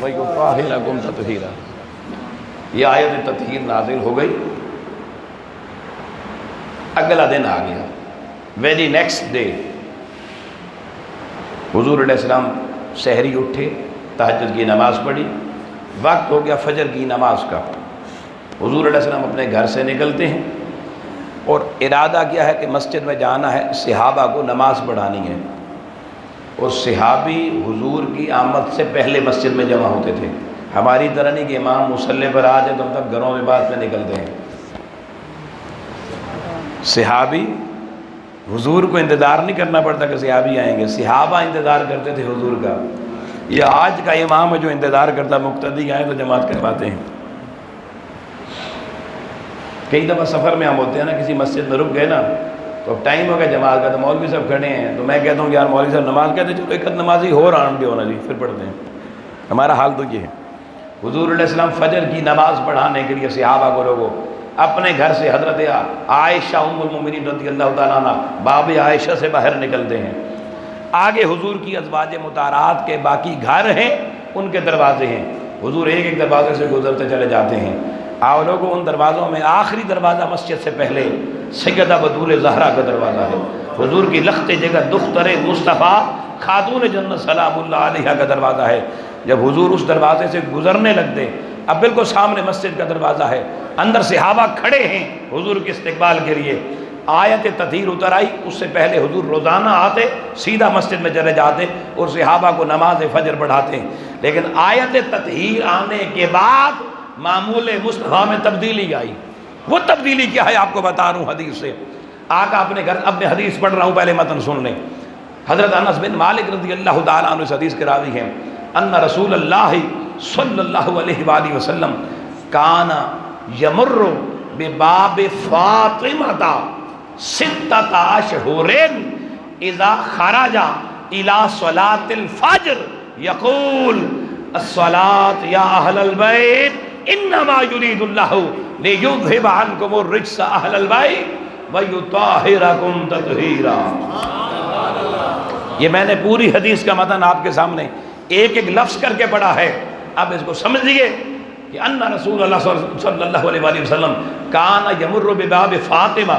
ویطہرکم تطہیرا۔ یہ آیت تطہیر نازل ہو گئی، اگلا دن آ گیا، ویری نیکسٹ ڈے حضور علیہ السلام سحری اٹھے، تہجد کی نماز پڑھی، وقت ہو گیا فجر کی نماز کا۔ حضور علیہ السلام اپنے گھر سے نکلتے ہیں اور ارادہ کیا ہے کہ مسجد میں جانا ہے، صحابہ کو نماز پڑھانی ہے، اور صحابی حضور کی آمد سے پہلے مسجد میں جمع ہوتے تھے۔ ہماری طرح نہیں کہ امام مصلی پر آ جائے تو ہم تک گھروں میں بعد میں نکلتے ہیں۔ صحابی حضور کو انتظار نہیں کرنا پڑتا کہ صحابی آئیں گے، صحابہ انتظار کرتے تھے حضور کا۔ یہ آج کا امام ہے جو انتظار کرتا مقتدی آئے تو جماعت کرواتے ہیں۔ کئی دفعہ سفر میں ہم ہوتے ہیں نا، کسی مسجد میں رک گئے نا، تو اب ٹائم ہو گیا جماعت کا، تو مولوی صاحب کھڑے ہیں، تو میں کہتا ہوں کہ یار مولوی صاحب نماز کہتے چلو ایک نمازی ہو رہا ہم بھی ہونا جی، پھر پڑھتے ہیں۔ ہمارا حال تو یہ ہے۔ حضور علیہ السلام فجر کی نماز پڑھانے کے لیے صحابہ کو لوگوں اپنے گھر سے حضرت عائشہ ام المومنین رضی اللہ تعالیٰ عنہ باب عائشہ سے باہر نکلتے ہیں۔ آگے حضور کی ازواج مطہرات کے باقی گھر ہیں، ان کے دروازے ہیں، حضور ایک ایک دروازے سے گزرتے چلے جاتے ہیں۔ آپ لوگوں ان دروازوں میں آخری دروازہ مسجد سے پہلے سیدہ بطول زہرا کا دروازہ ہے، حضور کی لخت جگہ دختر مصطفیٰ خاتون جنت سلام اللہ علیہا کا دروازہ ہے۔ جب حضور اس دروازے سے گزرنے لگتے، اب بالکل سامنے مسجد کا دروازہ ہے، اندر صحابہ کھڑے ہیں حضور کے استقبال کے لیے، آیت تطہیر اتر آئی، اس سے پہلے حضور روزانہ آتے، سیدھا مسجد میں چلے جاتے اور صحابہ کو نماز فجر پڑھاتے، لیکن آیت تطہیر آنے کے بعد معمول مصطفیٰ میں تبدیلی آئی۔ وہ تبدیلی کیا ہے آپ کو بتا رہا ہوں حدیث سے۔ آقا اپنے گھر، اپنے حدیث پڑھ رہا ہوں، پہلے متن سن لیں۔ حضرت انس بن مالک رضی اللہ تعالیٰ عنہ اس حدیث کے راوی ہیں، ان رسول اللہ صلی اللہ علیہ وآلہ وسلم کان یمر بباب فاطمہ ستۃ اشہر اذا خرج الى صلاة الفجر یقول الصلاة یا اہل البیت انما یرید اللہ لیذہب عنکم الرجس اہل البیت ویطہرکم تطہیرا۔ یہ میں نے پوری حدیث کا متن آپ کے سامنے ایک ایک لفظ کر کے پڑھا ہے، اب اس کو سمجھئے کہ ان رسول اللہ صلی اللہ علیہ وآلہ وسلم کان یمر بباب فاطمہ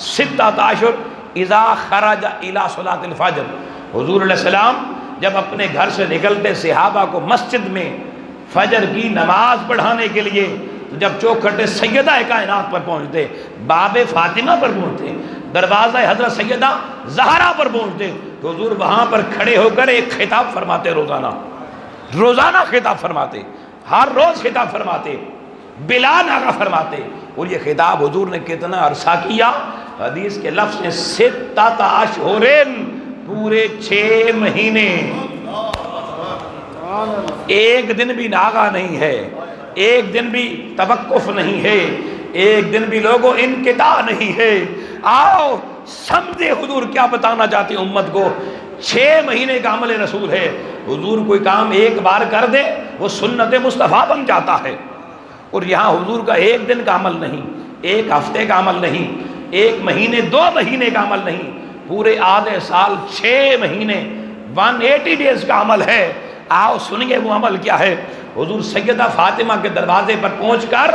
ستۃ اشہر اذا خرج الی صلاۃ الفجر۔ حضور علیہ السلام جب اپنے گھر سے نکلتے صحابہ کو مسجد میں فجر کی نماز پڑھانے کے لیے، جب چوکھٹے سیدہ کائنات پر پہنچتے، باب فاطمہ پر پہنچتے، دروازہ حضرت سیدہ زہرا پر پہنچتے، تو حضور وہاں پر کھڑے ہو کر ایک خطاب فرماتے، روزانہ خطاب فرماتے، ہر روز خطاب فرماتے، بلا ناغہ فرماتے۔ اور یہ خطاب حضور نے کتنا عرصہ کیا؟ حدیث کے لفظ ہیں ستۃ اشہر، پورے 6 مہینے، ایک دن بھی ناغہ نہیں ہے، ایک دن بھی توقف نہیں ہے، ایک دن بھی لوگوں انقطاع نہیں ہے۔ آؤ سمجھے حضور کیا بتانا چاہتے ہیں امت کو۔ 6 مہینے کا عمل رسول ہے۔ حضور کوئی کام ایک بار کر دے وہ سنت مصطفیٰ بن جاتا ہے، اور یہاں حضور کا ایک دن کا عمل نہیں، ایک ہفتے کا عمل نہیں، ایک مہینے 2 مہینے کا عمل نہیں، پورے آدھے سال 6 مہینے 180 ڈیز کا عمل ہے۔ آؤ سنیے وہ عمل کیا ہے۔ حضور سیدہ فاطمہ کے دروازے پر پہنچ کر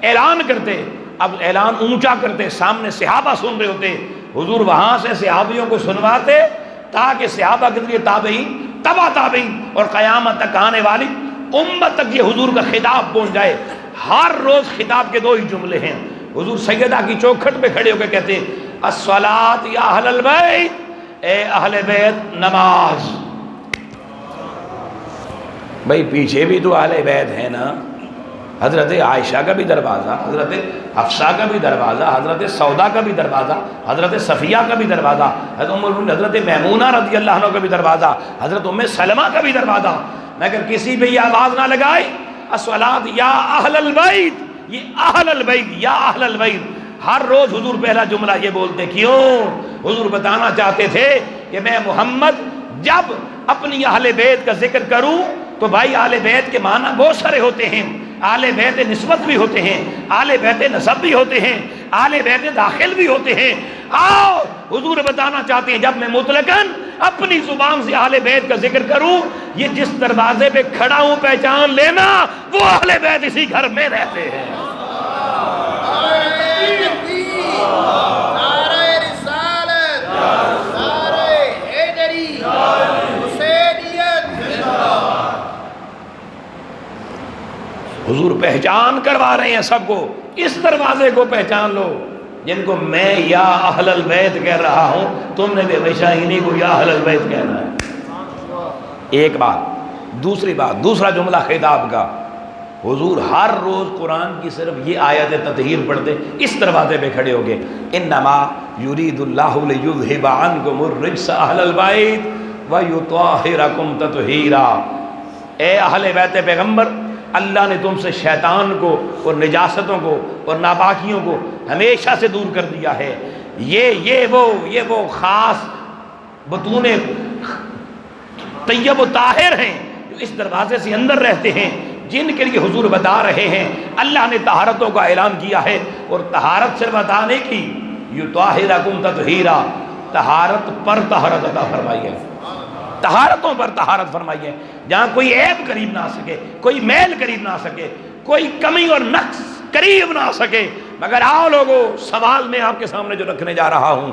اعلان کرتے، اب اعلان اونچا کرتے، سامنے صحابہ سن رہے ہوتے، حضور وہاں سے صحابیوں کو سنواتے تاکہ صحابہ کے ذریعے تابعین، تبع تابعین اور قیامت تک آنے والی امت تک یہ حضور کا خطاب پہنچ جائے۔ ہر روز خطاب کے 2 ہی جملے ہیں۔ حضور سیدہ کی چوکھٹ پہ کھڑے ہو کے کہتے ہیں الصلاۃ یا اہل البیت، اے اہل بیت نماز۔ بھائی پیچھے بھی تو اہل بیت ہے نا، حضرت عائشہ کا بھی دروازہ، حضرت حفصہ کا بھی دروازہ، حضرت سودا کا بھی دروازہ، حضرت صفیہ کا بھی دروازہ، حضرت میمونہ رضی اللہ عنہ کا بھی دروازہ، حضرت ام سلمہ کا بھی دروازہ، مگر کسی پہ یہ آواز نہ لگائی الصلاۃ یا اہل البیت، یہ اہل البیت یا اہل البیت۔ ہر روز حضور پہلا جملہ یہ بولتے، کیوں؟ حضور بتانا چاہتے تھے کہ میں محمد جب اپنی اہل بیت کا ذکر کروں تو بھائی اہل بیت کے معنی بہت سارے ہوتے ہیں، اہل بیت نسبت بھی ہوتے ہیں، اہل بیت نسب بھی ہوتے ہیں، اہل بیت داخل بھی ہوتے ہیں۔ آؤ حضور بتانا چاہتے ہیں جب میں مطلقاً اپنی زبان سے اہل بیت کا ذکر کروں، یہ جس دروازے پہ کھڑا ہوں پہچان لینا وہ اہل بیت اسی گھر میں رہتے ہیں۔ حضور پہچان کروا رہے ہیں سب کو، اس دروازے کو پہچان لو، جن کو میں یا اہل البیت کہہ رہا ہوں تم نے بھی ہمیشہ انہی کو یا اہل البیت کہنا ہے۔ ایک بات، دوسری بات، دوسرا جملہ خطاب کا، حضور ہر روز قرآن کی صرف یہ آیت تطہیر پڑھتے، اس دروازے پہ کھڑے ہو گئے انما یرید اللہ لیذہب عنکم الرجس اہل البیت ویطہرکم تطہیرا۔ اے اہل بیت پیغمبر، اللہ نے تم سے شیطان کو اور نجاستوں کو اور ناپاکیوں کو ہمیشہ سے دور کر دیا ہے۔ یہ وہ خاص بطون طیب و طاہر ہیں جو اس دروازے سے اندر رہتے ہیں، جن کے لیے حضور بتا رہے ہیں اللہ نے طہارتوں کا اعلان کیا ہے، اور طہارت سے بتانے کی یطہرکم تطہیرا، طہارت پر طہارت عطا فرمائی ہے، طہارتوں پر طہارت فرمائی ہے، جہاں کوئی عیب قریب نہ آ سکے، کوئی میل قریب نہ آ سکے، کوئی کمی اور نقص قریب نہ آ سکے۔ مگر آؤ لوگو، سوال میں آپ کے سامنے جو رکھنے جا رہا ہوں،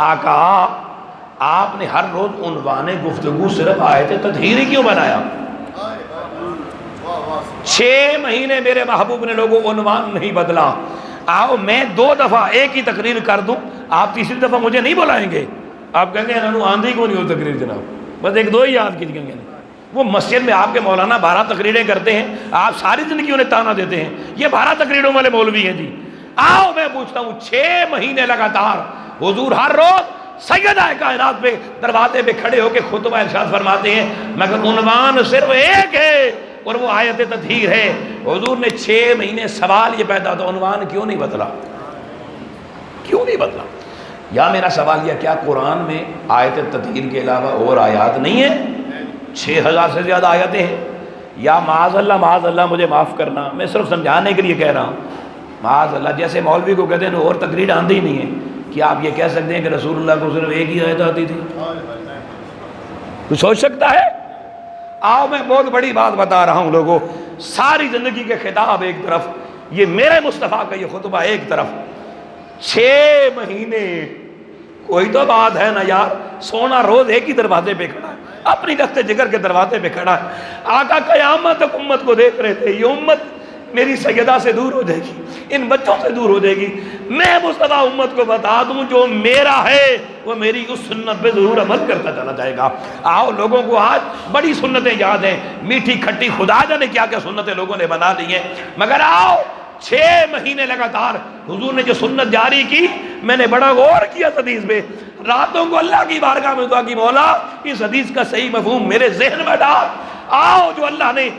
آقا آپ نے ہر روز عنوان گفتگو صرف آیت تطہیر ہی کیوں بنایا؟ 6 مہینے میرے محبوب نے لوگوں عنوان نہیں بدلا. آؤ میں 2 دفعہ ایک ہی تقریر کر دوں، آپ تیسری دفعہ مجھے نہیں بلائیں گے. آپ کہیں گے انہوں آندھی کو نہیں ہو تقریر جناب، بس 1-2 ہی یاد کیجئے گے. وہ مسجد میں آپ کے مولانا 12 تقریریں کرتے ہیں، آپ ساری زندگی انہیں تانا دیتے ہیں یہ 12 تقریروں والے مولوی ہیں جی. آؤ میں پوچھتا ہوں 6 مہینے لگاتار حضور ہر روز سیدہ کائنات پہ دروازے پہ کھڑے ہو کے خطبہ ارشاد فرماتے ہیں، مگر عنوان صرف ایک ہے اور وہ آیت تطہیر ہے. حضور نے 6 مہینے سوال یہ پیدا ہوتا عنوان کیوں نہیں بدلا؟ کیوں نہیں بدلا؟ یا میرا سوال یہ کیا قرآن میں آیت تطہیر کے علاوہ اور آیات نہیں ہیں؟ 6000 سے زیادہ آیتیں ہیں. یا معاذ اللہ مجھے معاف کرنا، میں صرف سمجھانے کے لیے کہہ رہا ہوں، معاذ اللہ جیسے مولوی کو کہتے ہیں اور تقریر آندھی نہیں ہے، کیا آپ یہ کہہ سکتے ہیں کہ رسول اللہ کو صرف ایک ہی آیت آتی تھی؟ کوئی سوچ سکتا ہے؟ آؤ میں بہت بڑی بات بتا رہا ہوں لوگوں، ساری زندگی کے خطاب ایک طرف، یہ میرے مصطفیٰ کا یہ خطبہ ایک طرف. 6 مہینے کوئی تو بات ہے نا یار. سونا روز ایک ہی دروازے پہ کھڑا ہے، اپنی رخت جگر کے دروازے پہ کھڑا ہے. آقا قیامت تک امت کو دیکھ رہے تھے، یہ امت میری سیدہ سے دور ہو جائے گی، ان بچوں سے دور ہو جائے گی. میں مصطفیٰ امت کو بتا دوں جو میرا ہے وہ میری اس سنت پہ ضرور عمل کرتا چلا جائے گا. آؤ لوگوں کو آج بڑی سنتیں یاد ہیں، میٹھی کھٹی خدا جانے کیا کیا سنتیں لوگوں نے بنا لی ہیں، مگر آؤ 6 مہینے لگاتار حضور نے جو سنت جاری کی، میں نے بڑا غور کیا حدیث پہ. راتوں کو اللہ کی بارگاہ میں دعا کی، مولا اس حدیث کا صحیح مفہوم میرے ذہن میں ڈال. آؤ جو اللہ نے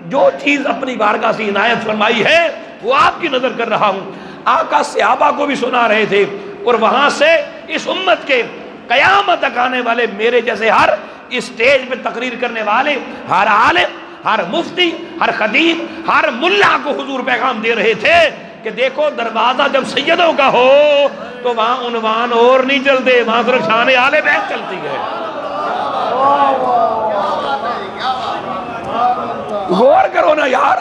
جو چیز اپنی بارگاہ سے عنایت فرمائی ہے وہ آپ کی نظر کر رہا ہوں. آقا صحابہ کو بھی سنا رہے تھے اور وہاں سے اس امت کے قیامت تک آنے والے میرے جیسے ہر اسٹیج پہ تقریر کرنے والے، ہر عالم، ہر مفتی، ہر خطیب، ہر ملا کو حضور پیغام دے رہے تھے کہ دیکھو دروازہ جب سیدوں کا ہو تو وہاں عنوان اور نہیں چلتے، وہاں صرف شان اہل بیت چلتی ہے. غور کرو نا یار،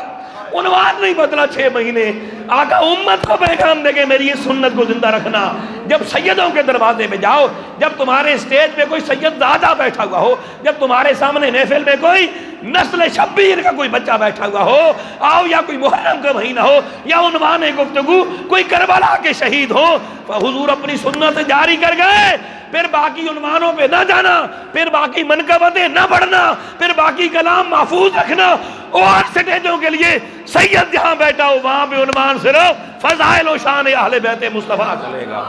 عنوان نہیں بدلا 6 مہینے. آقا امت کو پیغام دے کہ میری اس سنت کو زندہ رکھنا. جب سیدوں کے دروازے پہ جاؤ، جب تمہارے اسٹیج پہ کوئی سید زادہ بیٹھا ہوا ہو، جب تمہارے سامنے محفل میں کوئی نسل شبیر کا کوئی بچہ بیٹھا ہوا ہو، آؤ یا کوئی محرم کا مہینہ ہو یا عنوان گفتگو کوئی کربلا کے شہید ہو، حضور اپنی سنت جاری کر گئے. پھر باقی عنوانوں پہ نہ جانا، پھر باقی منقبتیں نہ پڑھنا، پھر باقی کلام محفوظ رکھنا. اور سٹیجوں کے لیے سید جہاں بیٹھا ہو وہاں پہ عنوان صرف فضائل و شان اہل بیت مصطفیٰ چلے گا.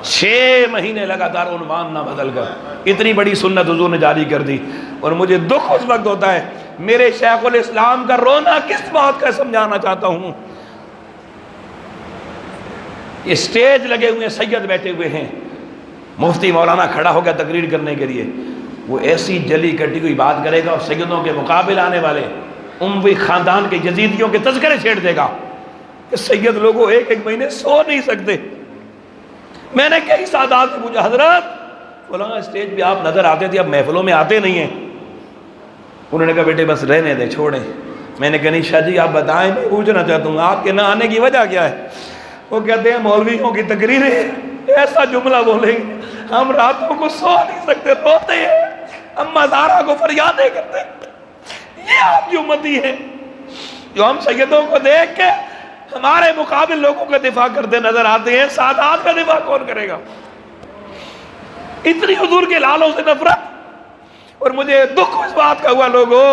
6 مہینے لگاتار عنوان نہ بدل کر اتنی بڑی سنت حضور نے جاری کر دی. اور مجھے دکھ اس وقت ہوتا ہے، میرے شیخ الاسلام کا رونا کس بات کا سمجھانا چاہتا ہوں. اسٹیج لگے ہوئے ہیں، سید بیٹھے ہوئے ہیں، مفتی مولانا کھڑا ہو گیا تقریر کرنے کے لیے، وہ ایسی جلی کٹی ہوئی بات کرے گا اور سیدوں کے مقابل آنے والے اموی خاندان کے یزیدیوں کے تذکرے چھیڑ دے گا کہ سید لوگوں 1 مہینے سو نہیں سکتے. میں نے کئی سادات سے پوچھا، حضرت فلاں اسٹیج پہ آپ نظر آتے تھے، اب محفلوں میں آتے نہیں ہیں. انہوں نے کہا بیٹے بس رہنے دیں، چھوڑیں. میں نے کہا نہیں شاہ جی آپ بتائیں، میں پوچھنا چاہتا ہوں آپ کے نہ آنے کی وجہ کیا ہے. وہ کہتے ہیں مولویوں کی تقریریں ایسا جملہ بولیں گے ہم راتوں کو سو نہیں سکتے، روتے ہیں، اما زارا کو فریادیں کرتے ہیں. یہ آپ کی امتی ہیں جو ہم سیدوں کو دیکھ کے ہمارے مقابل لوگوں کا دفاع کرتے نظر آتے ہیں. سادات کا دفاع کون کرے گا؟ اتنی حضور کے لالوں سے نفرت. اور مجھے دکھ اس بات کا ہوا لوگوں،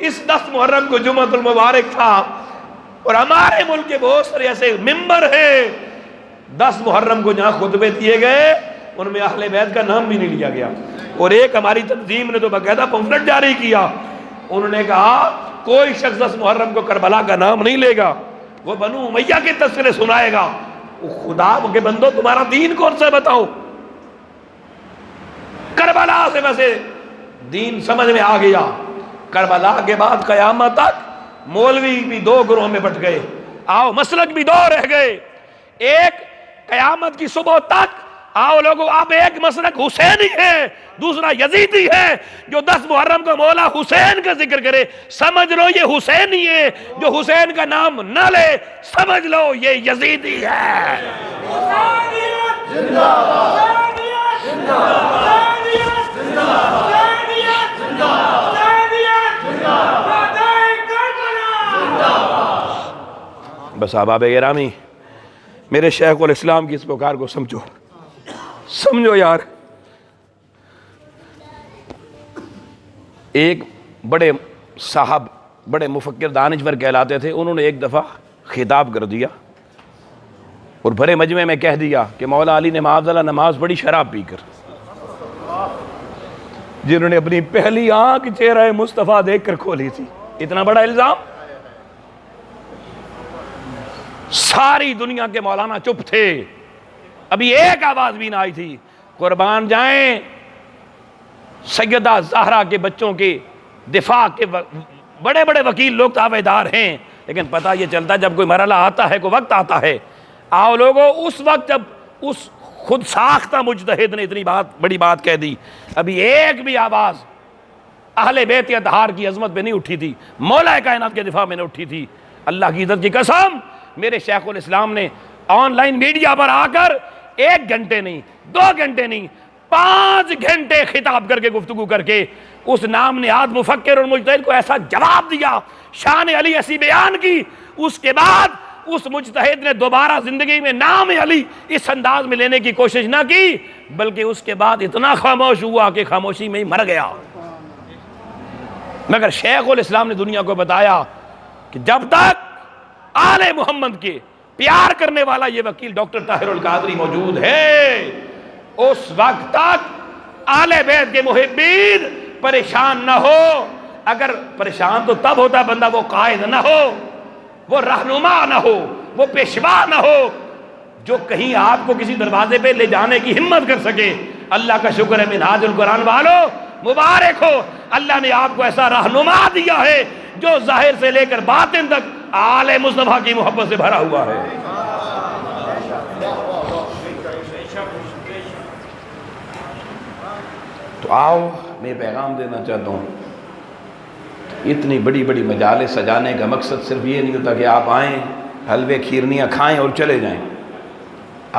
اس 10 محرم کو جمعۃ المبارک تھا اور ہمارے ملک کے بہت سارے ایسے ممبر ہیں 10 محرم کو جہاں خطبے دیے گئے ان میں اہل بیت کا نام بھی نہیں لیا گیا. اور ایک ہماری تنظیم نے تو باقاعدہ پمفلٹ جاری کیا، انہوں نے کہا کوئی شخص 10 محرم کو کربلا کا نام نہیں لے گا، وہ بنو امیہ کے تذکرے سنائے گا. خدا کے بندو تمہارا دین کون سا بتاؤ؟ کربلا سے ویسے دین سمجھ میں آ گیا. کربلا کے بعد قیامت تک مولوی بھی 2 گروہ میں بٹ گئے. آؤ مسلک بھی 2 رہ گئے. ایک قیامت کی صبح تک آؤ لوگوں، اب ایک مسلک حسینی ہے، دوسرا یزیدی ہے۔ جو 10 محرم کو مولا حسین کا ذکر کرے سمجھ لو یہ حسینی ہے، جو حسین کا نام نہ لے سمجھ لو یہ یزیدی ہے۔ بس احباب گرامی، میرے شیخ الاسلام کی اس پکار کو سمجھو یار۔ ایک بڑے صاحب، بڑے مفکر دانشور کہلاتے تھے، انہوں نے ایک دفعہ خطاب کر دیا اور بھرے مجمع میں کہہ دیا کہ مولا علی نے معاذ اللہ نماز پڑھی شراب پی کر۔ جنہوں نے اپنی پہلی آنکھ چہرہ مصطفیٰ دیکھ کر کھولی تھی، اتنا بڑا الزام۔ ساری دنیا کے مولانا چپ تھے، ابھی ایک آواز بھی نہ آئی تھی۔ قربان جائیں، سیدہ زہرا کے بچوں کے دفاع کے بڑے بڑے وکیل لوگ دعویدار ہیں، لیکن پتہ یہ چلتا جب کوئی مرحلہ آتا ہے، کوئی وقت آتا ہے۔ آؤ لوگوں، اس وقت جب اس خود ساختہ مجتہد نے اتنی بڑی بات کہہ دی، ابھی ایک بھی آواز اہل بیت اطہار کی عظمت پہ نہیں اٹھی تھی، مولا کائنات کے دفاع میں نہیں اٹھی تھی۔ اللہ کی عزت کی قسم، میرے شیخ الاسلام نے آن لائن میڈیا پر آ کر 1 گھنٹے نہیں، 2 گھنٹے نہیں، 5 گھنٹے خطاب کر کے گفتگو کر کے اس نام نہاد مفکر اور مجتہد کو ایسا جواب دیا، شان علی ایسی بیان کی۔ اس کے بعد اس مجتہد نے دوبارہ زندگی میں نام علی اس انداز میں لینے کی کوشش نہ کی، بلکہ اس کے بعد اتنا خاموش ہوا کہ خاموشی میں ہی مر گیا۔ مگر شیخ الاسلام نے دنیا کو بتایا کہ جب تک آل محمد کے پیار کرنے والا یہ وکیل ڈاکٹر طاہر القادری موجود ہے، اس وقت تک آل بیت کے محبین پریشان نہ ہو۔ اگر پریشان تو تب ہوتا ہے بندہ وہ قائد نہ ہو، وہ رہنما نہ ہو، وہ پیشوا نہ ہو جو کہیں آپ کو کسی دروازے پہ لے جانے کی ہمت کر سکے۔ اللہ کا شکر ہے منہاج القرآن والوں، مبارک ہو، اللہ نے آپ کو ایسا رہنما دیا ہے جو ظاہر سے لے کر باطن تک آل مصطفیٰ کی محبت سے بھرا ہوا ہے۔ تو آؤ، میں پیغام دینا چاہتا ہوں، اتنی بڑی بڑی مجالس سجانے کا مقصد صرف یہ نہیں ہوتا کہ آپ آئیں، حلوے کھیرنیاں کھائیں اور چلے جائیں۔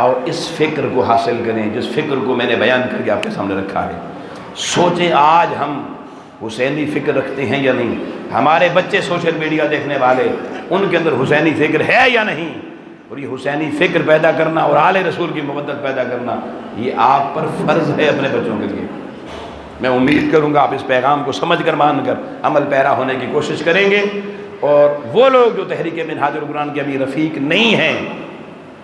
آؤ اس فکر کو حاصل کریں جس فکر کو میں نے بیان کر کے آپ کے سامنے رکھا ہے۔ سوچیں آج ہم حسینی فکر رکھتے ہیں یا نہیں، ہمارے بچے سوشل میڈیا دیکھنے والے، ان کے اندر حسینی فکر ہے یا نہیں، اور یہ حسینی فکر پیدا کرنا اور آل رسول کی محبت پیدا کرنا یہ آپ پر فرض ہے اپنے بچوں کے لیے۔ میں امید کروں گا آپ اس پیغام کو سمجھ کر مان کر عمل پیرا ہونے کی کوشش کریں گے، اور وہ لوگ جو تحریک منہاج القرآن کے ابھی رفیق نہیں ہیں،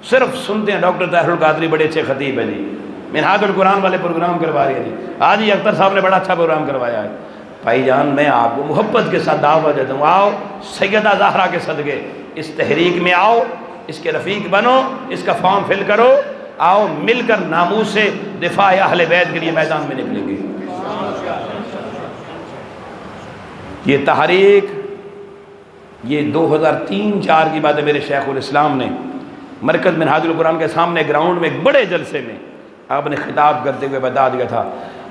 صرف سنتے ہیں ڈاکٹر طاہر القادری بڑے اچھے خطیب ہیں جی، منہاج القرآن والے پروگرام کروا رہے ہیں جی، آج ہی اختر صاحب نے بڑا اچھا پروگرام کروایا ہے۔ بھائی جان، میں آپ کو محبت کے ساتھ دعوت دیتا ہوں، آؤ سیدہ زہرا کے صدقے اس تحریک میں آؤ، اس کے رفیق بنو، اس کا فارم فل کرو، آؤ مل کر ناموس سے دفاع اہل بیت کے لیے میدان میں نکلیں گے۔ یہ تحریک، یہ 2003-4 کی بات ہے، میرے شیخ الاسلام نے مرکز منہاج القرآن کے سامنے گراؤنڈ میں ایک بڑے جلسے میں آپ نے خطاب کرتے ہوئے بتا دیا تھا،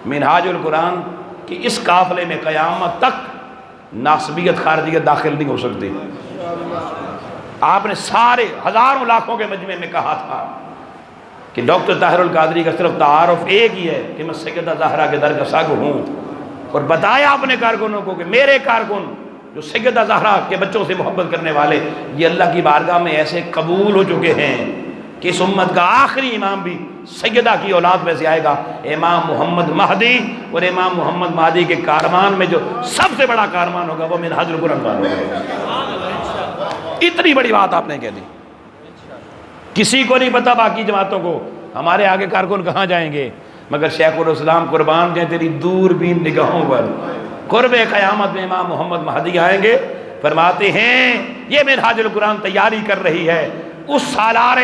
منہاج القرآن کہ اس قافلے میں قیامت تک ناصبیت خارجیت داخل نہیں ہو سکتی۔ آپ نے سارے ہزاروں لاکھوں کے مجمع میں کہا تھا کہ ڈاکٹر طاہر القادری کا صرف تعارف ایک ہی ہے کہ میں سیدہ زہرا کے در کا سگ ہوں، اور بتایا اپنے کارکنوں کو کہ میرے کارکن جو سیدہ زہرا کے بچوں سے محبت کرنے والے، یہ اللہ کی بارگاہ میں ایسے قبول ہو چکے ہیں کہ اس امت کا آخری امام بھی سیدہ کی اولاد میں سے آئے گا، امام محمد مہدی، اور امام محمد مہدی کے کارمان میں جو سب سے بڑا کارمان ہوگا وہ منہاج القرآن والا ہوگا۔ اتنی بڑی بات آپ نے کہہ دی، کسی کو نہیں پتا باقی جماعتوں کو ہمارے آگے کارکن کہاں جائیں گے، مگر شیخ الاسلام قربان جائیں تیری دور بین نگاہوں پر، قرب قیامت میں امام محمد مہدی آئیں گے، فرماتے ہیں یہ منہاج القرآن تیاری کر رہی ہے اس سالار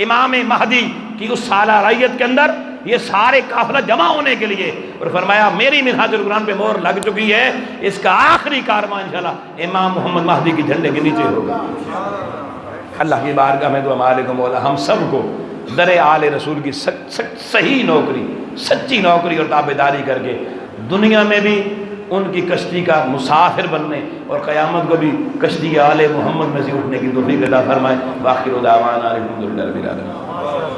امام مہدی کی اس سالارائیت کے اندر یہ سارے قافلہ جمع ہونے کے لیے، اور فرمایا میری منہاج القرآن پہ مہر لگ چکی ہے، اس کا آخری کارواں انشاءاللہ امام محمد مہدی کی جھنڈے کے نیچے ہوگا۔ اللہ کی بارگاہ میں دعا مالک مولا ہم سب کو در آل رسول کی صحیح نوکری، سچی نوکری اور تابعداری کر کے دنیا میں بھی ان کی کشتی کا مسافر بننے اور قیامت کو بھی کشتی آل محمد میں سے اٹھنے کی توفیق عطا فرمائے۔ وآخر دعوانا الحمدللہ رب العالمین۔